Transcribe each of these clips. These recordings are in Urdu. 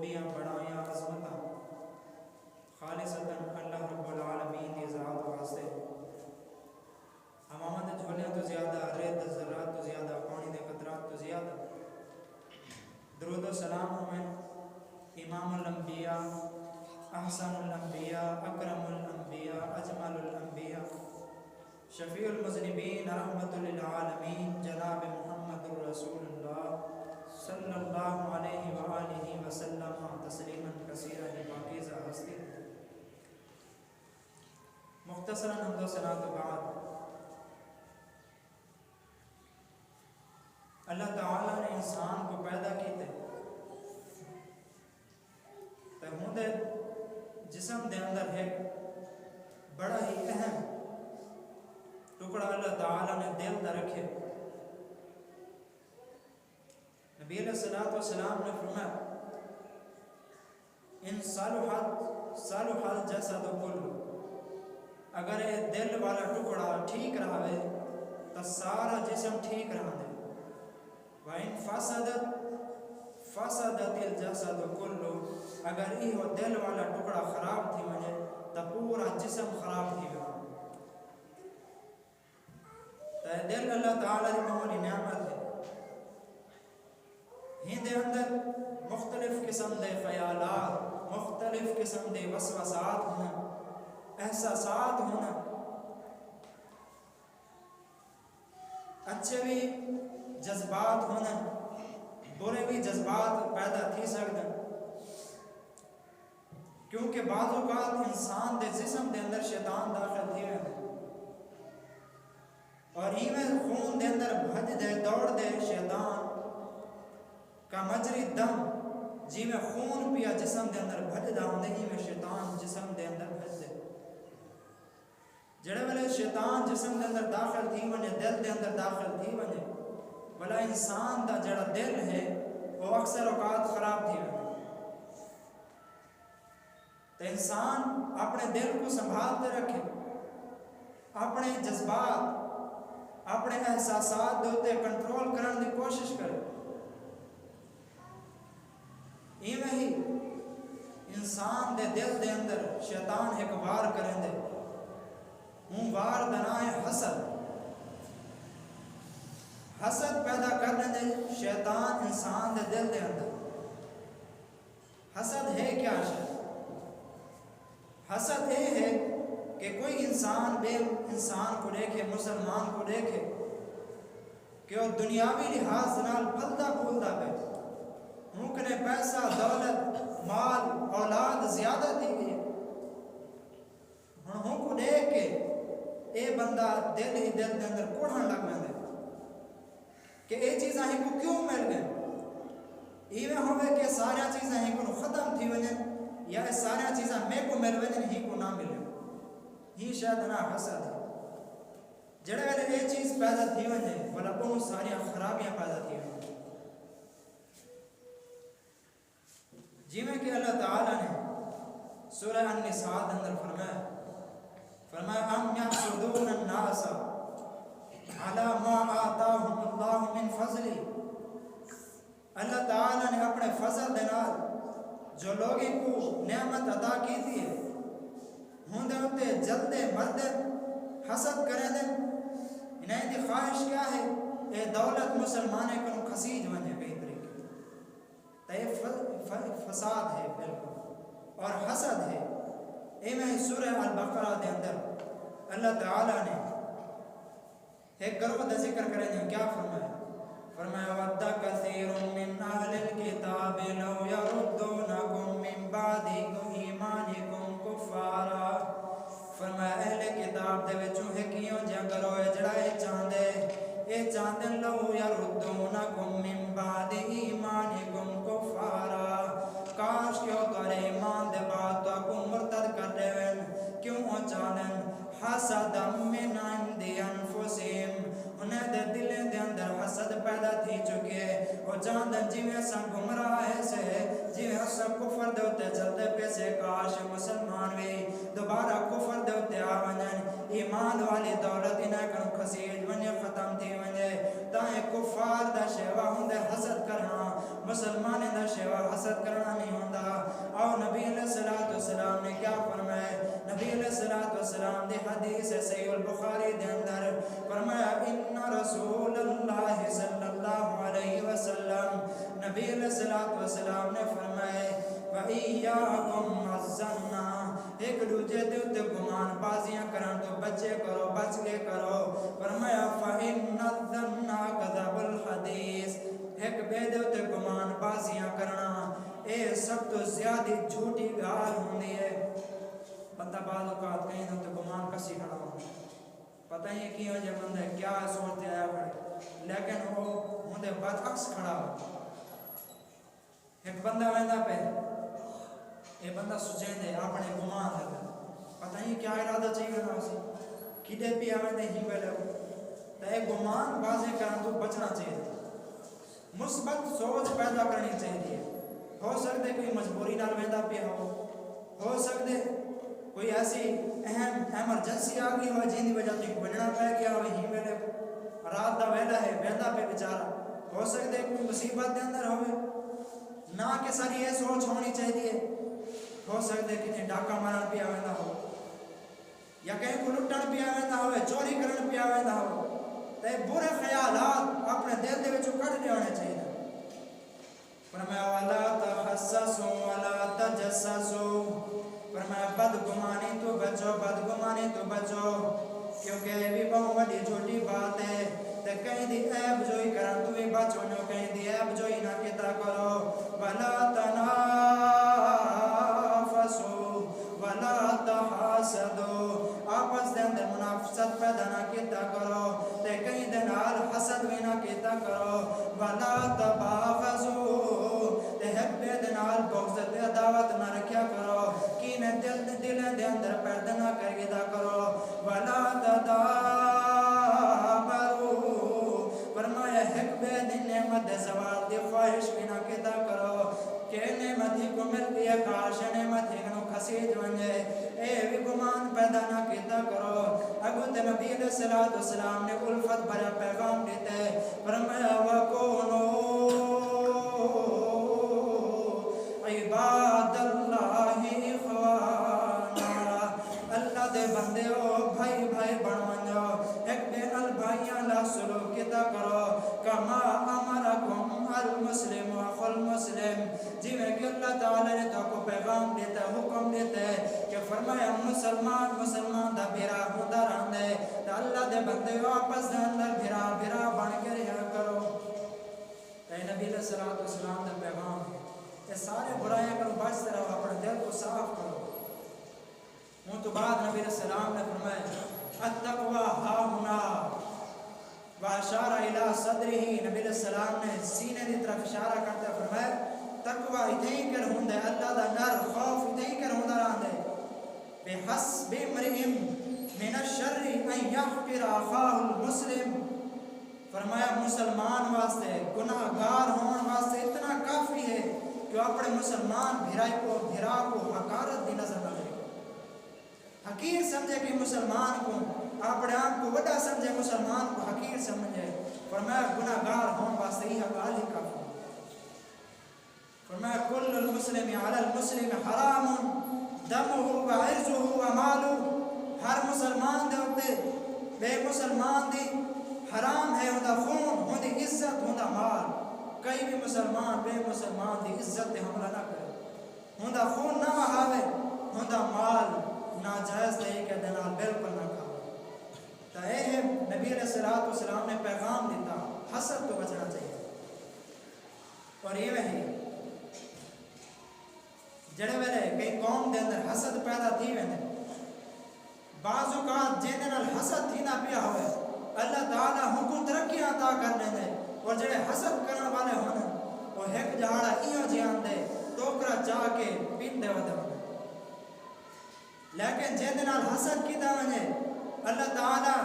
خوبیاں بڑائیاں عظمتاں خالصتاً اللہ رب العالمین دی ذات واسطے ہمامہ دے جھولیاں تو زیادہ ریت دے ذرات تو زیادہ پانی دے قطرات تو زیادہ درود و سلام ہوئے امام الانبیاء احسن الانبیاء اکرم الانبیاء اجمل الانبیاء شفیع المذنبین رحمت للعالمین جناب محمد الرسول اللہ صلی اللہ علیہ وآلہ وسلم تسلیما کثیرا پاکیزہ ہستی مختصراً حمد و ثنا کے بعد اللہ تعالیٰ نے انسان کو پیدا کیتے تو ہوں دے جسم دے اندر ہے بڑا ہی اہم ٹکڑا اللہ تعالیٰ نے دل دا رکھے نبی علیہ السلام نے فرمایا ان صلح الجسد کلہ اگر یہ دل والا ٹکڑا ٹھیک رہا ہے تو سارا جسم ٹھیک رہا ہے وَإِن فَسَدَتِ الْجَسَدُ كُلُّ اگر یہ دل والا ٹکڑا خراب تھی مجھے تو پورا جسم خراب تھی گیا تو دل اللہ تعالیٰ کی بہت نعمت ہے ہی دے اندر مختلف قسم دے خیالات مختلف قسم دے وسوسات ہونا احساسات ہونا اچھے بھی جذبات ہونا برے بھی جذبات پیدا تھی سکتے کیونکہ بعض اوقات انسان دے جسم دے اندر شیطان داخل تھی ہوئے اور ہی میں خون دے اندر بھج دے دوڑ دے شیطان کا مجری دم جی میں خون پیا جسم دے اندر بھج دا ہوں ہی میں شیطان جسم دے اندر بھج دے جڑے والے شیطان جسم دے اندر داخل تھی ونے دل دے اندر داخل تھی ونے بلا انسان دا جڑا دل ہے وہ اکثر اوقات خراب تھی ونے تو انسان اپنے دل کو سنبھالتے رکھے اپنے جذبات اپنے احساسات دوتے کنٹرول کرنے دی کوشش کرے ایویں ہی انسان دے دل دے اندر شیطان ایک وار کریں دے ہوں وار دنائے حسد پیدا کرنے دے شیطان انسان دے دل دے اندر حسد ہے کیا شاید حسد یہ ہے کہ کوئی انسان بے انسان کو دیکھے مسلمان کو دیکھے کہ وہ دنیاوی لحاظ نال پھلدا پھولدا پہ ممکن پیسہ دولت مال اولاد زیادہ دی گئی ہوں کو دیکھ کے اے بندہ دل ہی دل دے اندر کوڑھن لگ میں دے کہ اے چیزاں ہی کو کیوں مل گئے ایویں ہوئے کہ سارا چیزاں ہی کو ختم تھی وجن یا سارا چیزاں میں کو مل وجن ہی کو نہ ملے ہی شاید نہ حسد ہے جڑے والے اے چیز پیدا تھی وجن والا بہت ساری خرابیاں پیدا تھی وجن جی میں کہ اللہ تعالیٰ نے سورہ النساء اندر فرمایا ام یحسدون الناس علی ما آتاہم اللہ من فضلی اللہ تعالیٰ نے اپنے فضل دے نال جو لوگوں کو نعمت عطا کی تھی ہوں دے ہوتے جلدے مردے حسد کریں دے انہیں دی خواہش کیا ہے اے دولت مسلمانے کو خسیج بنے کئی طریقے تو یہ فساد ہے بالکل اور حسد ہے میں سورہ البقرہ دے اندر اللہ تعالیٰ نے ایک گروہ دا ذکر کریں گے کیا فرمایا وَدَّ كَثِيرٌ مِّنْ أَهْلِ الْكِتَابِ لَوْ يَرُدُّونَكُمْ مِّن بَعْدِ إِيمَانِكُمْ كُفَّارًا فرمایا اہل کتاب دے وچوں ہے کیوں جا گروہ جڑا اے چاندے لَوْ يَرُدُّونَكُمْ مِّن بَعْدِ إِيمَانِكُمْ كُفَّارًا کاش کیوں تارے ایمان دے بعد تو کو مرتد کر دے کیوں چاندن حسدا من عند انفسهم انہیں دے دلیں دے اندر حسد پیدا تھی چکے وہ چاندن جی میں سن گمراہ ہے سے جی میں سن کفر دے ہوتے چلتے پیسے کاش مسلمان بھی دوبارہ کفر دے ہوتے آونن ایمان والی دولت انہیں کن خسیج ونی ختم تھی ونی تائیں کفار دا شیوہ ہوں دے حسد کرنا مسلمان دا شیوا حسد کرنا نہیں ہوتا. اور نبی علیہ الصلوۃ والسلام نے کیا فرمایا؟ نبی علیہ الصلوۃ والسلام دی حدیث ہے صحیح البخاری دے اندر فرمایا ان رسول اللہ صلی اللہ علیہ وسلم، نبی علیہ الصلوۃ والسلام نے فرمایا وَإِيَّاكُمْ وَالظَّنَّ، ایک دوجے دے اوتے گمان بازیاں کرن تو بچے کرو، بچ کے کرو. فرمایا فَإِنَّ الظَّنَّ كَذَبُ الْحَدِيث، ایک بے دے اوتے گمان بازیاں کرنا اے سب تو زیادہ جھوٹی گال ہوندی ہے. بندہ بعض اوقات کہیں تو گمان کسی کھڑا ہوتا پتہ ہی کیوں جو بندہ کیا سوچتے آیا پڑے، لیکن وہ ہوندے برعکس کھڑا ہو. ایک بندہ ویندا پہ یہ بندہ سوچیں دے اپنے گمان دے پتہ نہیں کیا ارادہ چاہیے نا اسی کدے پہ آویں دے ہی ویلے تے گمان بازی کرن تو بچنا چاہیے. مثبت سوچ پیدا کرنی چاہیے. ہو سکتے کوئی مجبوری نال ویندا پیا ہو سکتے کوئی ایسی اہم ایمرجنسی آ گئی ہو جن کی وجہ سے بننا پہ گیا ہو ہی ویلے رات دا ویلا ہے ویندا پہ بیچارہ. ہو سکتے کوئی مصیبت دے اندر ہوئے نہ کہ ساری یہ سوچ ہونی چاہیے. ہو سکتے کتنے ڈاکہ مارن پیا ویندا ہو یا کہیں کو لٹن پیا ویندا ہو چوری کرن پیا ویندا ہو تے برے خیالات اپنے دل دے وچوں کڈ لینے چاہیے. فرمایا ولا تحسسوا ولا تجسسوا، فرمایا بدگمانی تو بچو، بدگمانی تو بچو کیونکہ یہ بھی بہت بڑی جھوٹی بات ہے. تے کہیں دی عیب جوئی کرن تو بھی بچو نو، کہیں دی عیب جوئی نہ کیتا کرو. ولا تنافسوا ولا تحاسدوا، آپس دے اندر منافست پیدا نہ کیتا کرو تے کہیں دے نال حسد بھی نہ کیتا کرو. ولا تباغضوا، تے ایک بے دے نال بغض تے عداوت نہ رکھیا کرو، کینے دل دے اندر پیدا نہ کریدا کرو. ولا تدابروا، فرمایا ایک بے دی نعمت دے زوال دی خواہش بھی نہ کیتا کرو کہ نعمت ہی کو مل گئی کاش نعمت ہی کو کھسیج ونجے، اے بھی گمان پیدا نہ کیتا کرو. اگو تے نبی علیہ الصلوۃ والسلام نے الفت بھرا پیغام دیتے فرمایا وَكُونُوا عباد اللہ اخوانا، اللہ دے بندے ہو بھائی بھائی بن ونجو، ایک بے البھائیاں لا سلوک کیتا کرو. کما امرکم المسلم اخو المسلم، جی میں کہ اللہ تعالی نے تو کو پیغام دیتا ہے، حکم دیتا ہے کہ فرمایا مسلمان دا بھیرا ہوندا رہندے تے اللہ دے بندے آپس دے اندر بھیرا بن کے رہیا کرو. تے نبی علیہ الصلوۃ والسلام دا پیغام کہ سارے برائیاں کرو بچتے رہو، اپنے دل کو صاف کرو. ان تو بعد نبی علیہ السلام نے فرمایا التقوی ہا ہنا واشار الی صدرہ، نبی علیہ السلام نے سینے کی طرف اشارہ کرتے فرمایا تقوی اتنی کر ہوندا ہے، اللہ دا ڈر خوف اتنی کر ہوندا رہندا ہے. بحسب امرئ من الشر ان یحقر اخاہ المسلم، فرمایا مسلمان واسطے گناہ گار ہون واسطے اتنا کافی ہے کہ اپنے مسلمان بھرا کو حقارت دی نظر نہ کرے، حقیر سمجھے کہ مسلمان کو اپنے آپ کو بڑا سمجھے، مسلمان کو حقیر سمجھے. فرمایا گناہ گار ہون واسطے یہ حقال ہی کافی. فرمایا کل المسلم علی المسلم حرام دمہ وعرضہ ومالہ، ہر مسلمان دے اوتے بے مسلمان دی حرام ہے ہوندا خون، ہوندی عزت، ہوندا مال. کئی بھی مسلمان بے مسلمان دی عزت تے حملہ نہ کرے، ہوندا خون نہ وہاوے، ہوندا مال ناجائز طریقے دے نال بالکل نہ کھاوے. تا اے ہے نبی علیہ الصلوۃ والسلام نے پیغام دیتا حسد تو بچنا چاہیے. اور یہ وہی جڑے ویلے کئی قوم دے اندر حسد پیدا تھی ویندے، بعض اوقات جے دے نال حسد تھی نہ پیا ہوئے اللہ تعالیٰ ہم کو ترقی عطا کر لیندے، اور جڑے حسد کرن والے ہون وہ ایک جہاڑا ایو جیان دے ٹوکرا چاہ کے پیندے ودے. لیکن جے دے نال حسد کیتا ونجے اللہ تعالیٰ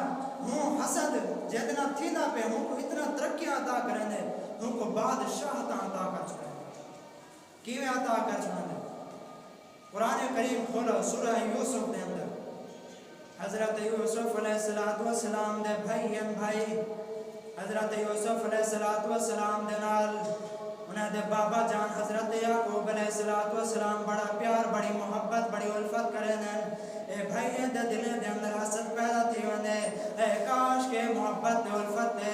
ہوں حسد جے دے نال تھی نہ پہ ہم کو اتنا ترقی عطا کریں دے، ہم کو بادشاہتاں عطا کر چھوڑے. کیویں عطا کر چھوڑے؟ قرآن کریم کھولو سورہ یوسف دے اندر حضرت یوسف علیہ السلام دے بھائی حضرت یوسف علیہ السلام دے نال انہیں دے بابا جان حضرت یعقوب علیہ السلام بڑا پیار بڑی محبت بڑی الفت کرے دیں اے بھائی دے دلیں دے اندر حسد پیدا تھی وندے اے کاش کے محبت دے الفت دے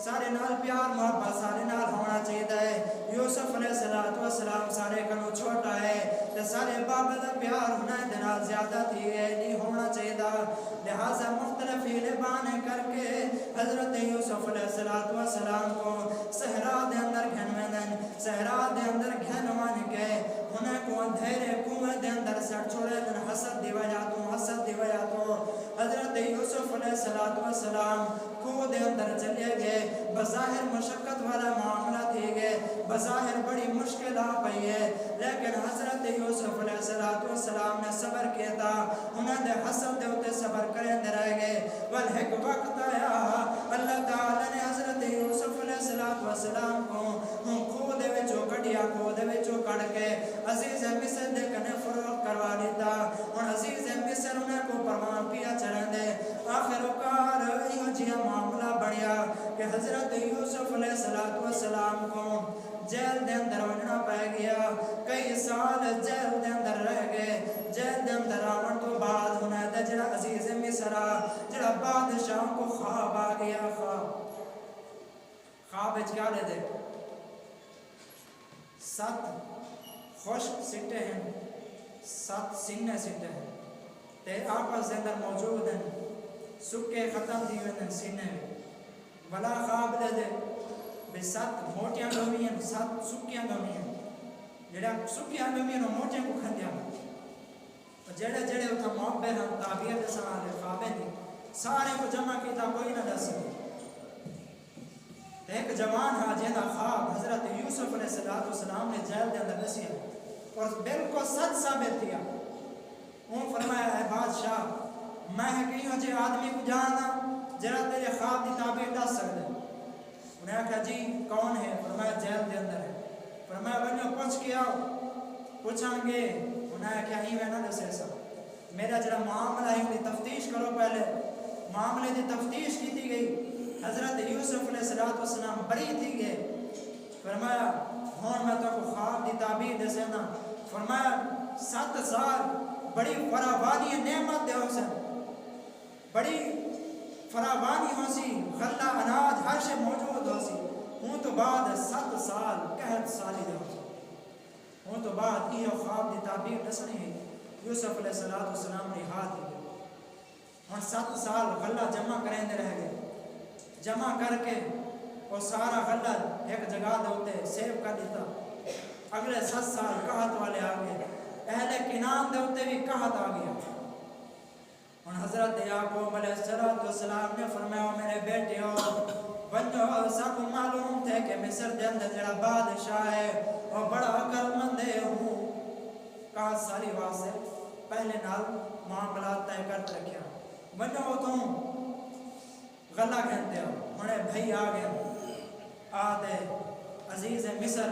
سارے نال پیار محبت سارے نال ہونا چاہیے یوسف علیہ السلام سارے کنو چھوٹا ہے تے سارے بابا دا پیار ہونا دے نال زیادہ تھی ہے نہیں ہونا چاہیے لہذا مختلف لبانے کر کے حضرت یوسف علیہ السلام کو صحرا دے اندر گھنویں صحرا دے اندر گھنوان کے انہیں کو اندھیرے کنویں دے اندر سڑ چھوڑے دن حسد دی وجہ تو حضرت یوسف علیہ السلام کو دے اندر چلے گئے بظاہر مشقت والا معاملہ تھی گئے بظاہر بڑی مشکل آ پئی ہے لیکن حضرت یوسف علیہ السلام نے صبر کیا تھا انہیں دے حسد دے ہوتے صبر کریں دے رہ گئے والحق وقت آیا اللہ تعالیٰ نے حضرت یوسف علیہ السلام کو دے وچوں کڑیا کو دے وچوں کڑ کے عزیز مصر دے کنے فروغ کروا لیتا اور عزیز مصر انہیں کو پروان پیا چڑھیں دے آخر اوکار ایو جیا معاملہ بڑھیا کہ حضرت یوسف علیہ السلام کو جیل دے اندر وننا پہ گیا کئی سال جیل دے اندر رہ گئے جیل دے اندر آون تو بعد انہیں دے جڑا عزیز مصر جڑا بادشاہ کو خواب آ گیا خواب کیا لے دے 7 خشک سٹے ہیں 7 سینے سٹے ہیں تے آپس دے اندر موجود ہیں سکے ختم دی ہوئے سینے بلا خواب لے دے بے 7 موٹیاں گوی ہیں 7 سکیاں گوی ہیں جڑا سکیاں گوی ہیں موٹیاں کو کھندیاں جڑے جڑے اتھا معبر ہم تعبیر دے سوالے خوابیں دی سارے کو جمع کیتا کوئی نہ دس ایک جوان ہاں جینا خواب حضرت یوسف علیہ السلام نے جیل دے اندر دسیا اور بالکل سچ ثابت کیا انہوں فرمایا اے بادشاہ میں کہیں جے آدمی کو جانا جرا تیرے خواب دی تعبیر دس سکتے انہیں کہا جی کون ہے فرمایا جیل دے اندر ہے فرمایا بنیو پوچھ کے آؤ پوچھیں گے انہیں کہا ہی میں نہ دسے سا میرا جڑا معاملہ ہے انہیں تفتیش کرو پہلے معاملے دی تفتیش کی تھی گئی حضرت یوسف علیہ السلام بری تھی گئے فرمایا ہون میں تو خواب دی تعبیر دے سینا فرمایا 7 سال بڑی فراوانی نعمت دے ہو سن بڑی فراوانی ہو سی غلہ اناج ہر شے موجود ہو سی ہوں تو بعد 7 سال قحط سالی دے ہو سی ہوں تو بعد یہ خواب دی تعبیر دسنی ہے یوسف علیہ السلام نے ہاتھ دی ہوں 7 سال غلہ جمع کریں دے رہ گئے جمع کر کے وہ سارا غلہ ایک جگہ دے ہوتے سیو کر دیتا اگلے 7 سال قحط والے آگئے اہل کنان دے ہوتے بھی قحط آگیا اور حضرت یعقوب علیہ السلام نے فرمایا میرے بیٹے ہو بنجو سب معلوم تھے کہ مصر دے اندر جڑا بادشاہ ہے اور بڑا عقل مند ہے ہوں قحط سالی واسے پہلے نال معاملات طے کر رکھیا بنجو تم غلہ کہتے ہیں انہیں بھائی آگئے آدھے عزیز مصر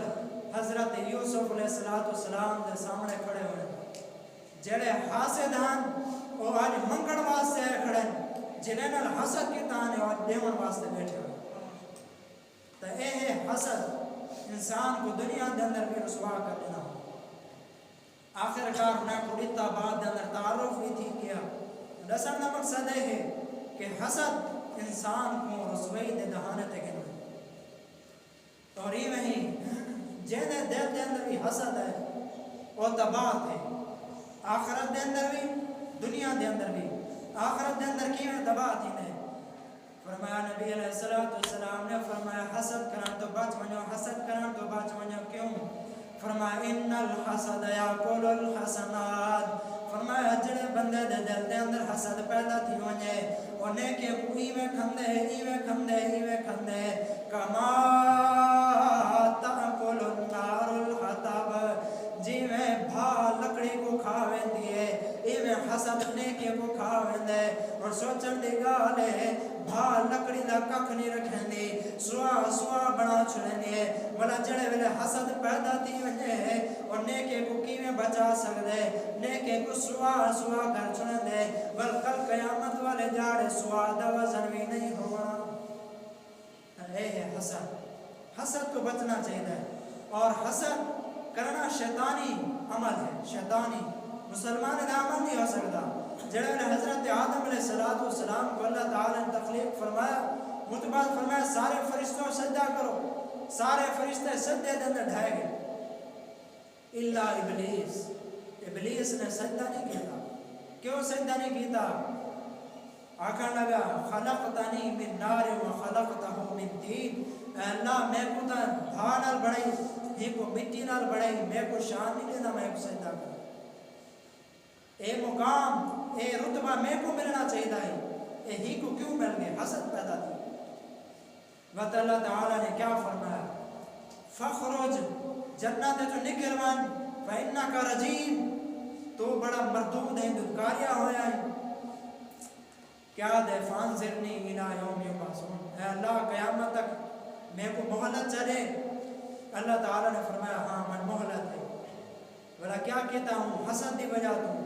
حضرت یوسف علیہ السلام دے سامنے کھڑے ہوئے جڑے حاسد ہیں وہ آج منگڑ واسطے کھڑے جنہیں نال حسد کی تانے اور دیون واسطے بیٹھے ہوئے تو اے حسد انسان کو دنیا دے اندر بھی رسوا کر دینا آخرکار انہیں کو اتنا بعد دے اندر تعارف بھی تھی کیا رسم کا مقصد ہے کہ حسد انسان کو رسوئی دے دہانے تے گنو اور یہ وہیں جینے دل دے اندر بھی حسد ہے وہ تباہ ہے آخرت دے اندر بھی دنیا دے اندر بھی آخرت دے اندر کی میں تباہ تھی نے فرمایا نبی علیہ السلام نے فرمایا حسد کرن تو بچ منو حسد کرن تو بچ منو کیوں فرمایا ان الحسد یاکل الحسنات فرمایا جڑے بندے دے دل دے اندر حسد پیدا تھی ونجے انہیں کہ ایویں کھندے کما تاکل النار الحطب جی میں بھا لکڑی کو کھاویں دیئے ایویں حسد نیکی کو کھاویں دے اور سوچن دی گالے بھا لکڑی دا ککھ نہیں رکھیں دی سوا بنا چھڑیں دیئے والا جڑے ویلے حسد پیدا تھی ونجے اور نیکی کو کیویں بچا سکدے نیکی کو سوا کر چھڑیں دے بلکل قیامت والے جاڑے سوا دا وزن بھی نہیں ہونا اے حسد کو بچنا چاہیے اور حسد کرنا شیطانی عمل ہے، شیطانی مسلمان کا عمل نہیں ہو سکتا۔ جڑے حضرت آدم علیہ السلام کو اللہ تعالیٰ نے تخلیق فرمایا، متباد فرمایا سارے فرشتوں سجدہ کرو، سارے فرشتے سجدے دے اندر ڈھائے گئے الا ابلیس، ابلیس نے سجدہ نہیں کیا۔ کیوں سجدہ نہیں کیتا؟ آکھن لگا خلقتنی من نار و خلقتہ من طین، اے اللہ میں کو تا دھا نال بڑھائی، ہی کو مٹی نال بڑھائی، میں کو شان نہیں دینا میں کو سجدہ کروں۔ اے مقام اے رتبہ میں کو ملنا چاہیے ہے، اے ہی کو کیوں مل گئے؟ حسد پیدا تھی۔ وقت اللہ تعالیٰ نے کیا فرمایا؟ فخرج، جنت جو نکل ون فإنک رجیم، تو بڑا مردود ہے، دھکاریا ہویا ہے۔ کیا دے فانظرنی الی یوم یبعثون، اے اللہ قیامت تک میں کو مہلت چلے۔ اللہ تعالیٰ نے فرمایا ہاں من مہلت ہے، بولا کیا کہتا ہوں؟ حسد دی وجہ تو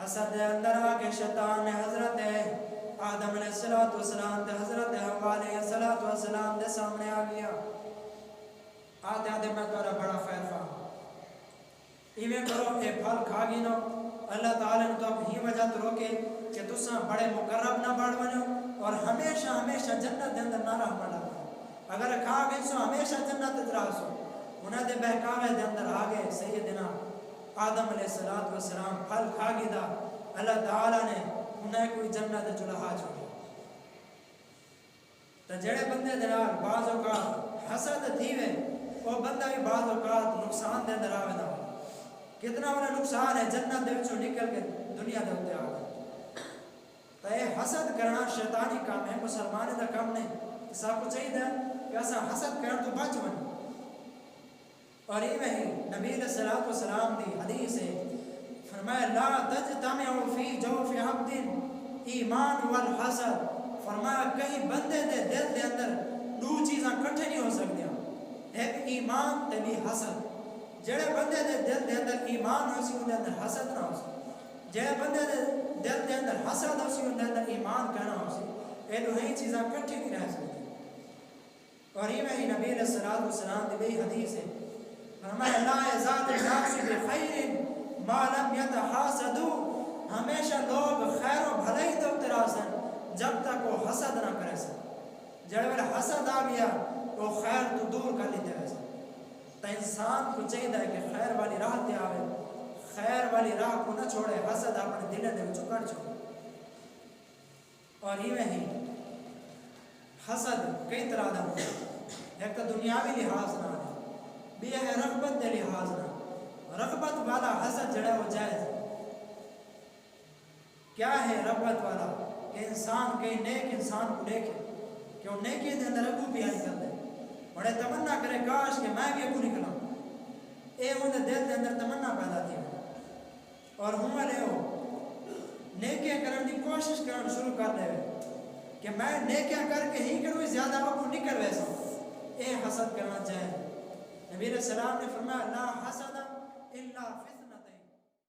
حسد دے اندر آ کے شیطان نے حضرت آدم علیہ السلام تے حضرت حوا علیہ السلام دے سامنے آ گیا، آتے آتے میں تمہارا بڑا خیر خواہ، ایویں کرو اے پھل کھا گی نو۔ اللہ تعالیٰ نے تو اب ہی وجہ تو روکے کہ تساں بڑے مقرب نہ بڑھ بنو اور ہمیشہ ہمیشہ جنت دے اندر نہ رہ پڑا، اگر کھا گئی سو ہمیشہ جنت دے رہ سو۔ انہاں دے بہکاوے دے اندر آگے سیدنا آدم علیہ السلام پھل کھا گی دا، اللہ تعالیٰ نے انہیں کوئی جنت چلہا چھوڑی۔ تو جڑے بندے دے نال بعض اوقات حسد تھیوے، وہ بندہ بھی بعض اوقات نقصان دے اندر آوے دا، کتنا بڑا نقصان ہے، جنت دے وچوں نکل کے دنیا دے اوتے آ گئے۔ تو یہ حسد کرنا شیطانی کام ہے، مسلمان دا کام نہیں۔ سب کو چاہیے کہ ایسا حسد کرن تو بچ بن۔ اور یہ وہی نبی علیہ السلام دی حدیث ہے، فرمایا لا تجتمع فی جوف عبد ایمان والحسد، فرمایا کہیں بندے دے دل دے اندر دو چیزاں کٹھے نہیں ہو سکتی، ایک ایمان تے بھی حسد۔ جڑے بندے دے دل دے اندر ایمان ہو سی ان دے اندر حسد نہ ہو سی، جڑے بندے دے دل دے اندر حسد ہو سی ان دے اندر ایمان کہنا ہو سی، یہ دو ہی چیزاں کٹھی نہیں رہ سکتی۔ اور یہ وہی نبی علیہ السلام دی بھئی حدیث ہے، فرمایا لا یزال الناس بخیر ما لم یتحاسدوا، ہمیشہ لوگ خیر و بھلائی دے اترا سن جب تک وہ حسد نہ کرے سن۔ جڑے ویلے حسد آ گیا وہ خیر تو دور کر لیتے رہ سن۔ تو انسان کو چاہیے کہ خیر والی راہ تے آوے، خیر والی راہ کو نہ چھوڑے، حسد اپنے دل دے وچوں کڈ چھوڑے۔ اور یہ ہی حسد کئی طرح دا ہوتا ہے، ایک تو دنیاوی لحاظ نہ ہے، بھی ہے رغبت دے لحاظ نہ۔ رغبت والا حسد جڑا وہ جائز ہے۔ کیا ہے رغبت والا؟ کہ انسان کئی نیک انسان کو دیکھے کہ وہ نیکی دے اندر اگو پیاری کر دے، بڑے تمنا کرے کاش کہ میں بھی اگو نکلا، اے وہ دل دے اندر تمنا پیدا تھی، اور ہوں والے ہو نیکیاں کرن دی کوشش کرن شروع کر دے کہ میں نیکیاں کر کے ہی کروں زیادہ اگو نکل ویسا، اے حسد کرنا چاہے۔ نبی علیہ السلام نے فرمایا لا حسد الا فی